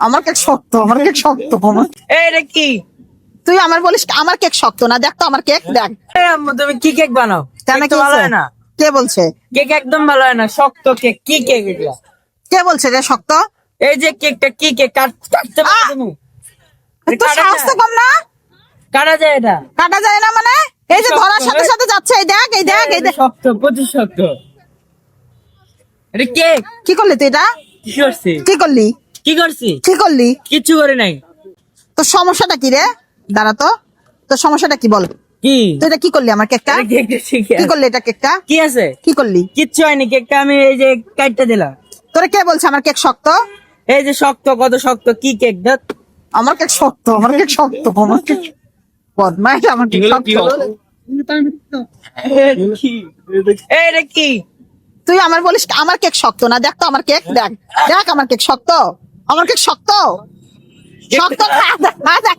আমার কেক শক্ত, আমার কেক শক্ত। এটা কি? তুই আমার বলিস আমার কেক শক্ত না, দেখ তো আমার কেক দেখ। আম্মু তুমি কি কেক বানাও? কেন কেক কি তো ভালো হয়েছে? হয় না। কে বলছে? কেক একদম ভালো হয় না, শক্ত কেক। কি কেক এগুলা? কে বলছে রে শক্ত? এই যে কেকটা কি কেক? কাটতে পারো তুমি? তোর কাটা সাহস তো যায়? কম না? কাটা যায় এটা? কাটা যায় না মানে? এই যে শক্ত, ধরার সাথে সাথে যাচ্ছে, এই দেখ, এই দেখ, এই দেখ। শক্ত, প্রচুর শক্ত। এটা কেক? কি করলি তুই এটা? কি করছি? কি করলি? কি করছি? কি করলি? কিচ্ছু করে নাই। তোর সমস্যাটা কি রে? দাঁড়া তো, তোর সমস্যাটা কি বল? কি? তুই এটা কি করলি আমার কেকটা? এটা কেকটা ঠিক কি আছে। করলি এটা কেকটা? কি আছে? কি করলি? কিচ্ছু হয়নি, কেকটা আমি এই যে কাটতে দিলাম। তোরে কে বলছে আমার কেক শক্ত? এই যে শক্ত, কত শক্ত, কি কেক দেখ। আমার কেক শক্ত, আমার কেক শক্ত, আমার কেক বদমাইশ, আমার কেক শক্ত। এটা কি? তুই আমার বলিস আমার কেক শক্ত না, দেখ তো আমার কেক দেখ, দেখ আমার কেক শক্ত, আমার কেক শক্ত, শক্ত না, দেখ, দেখ।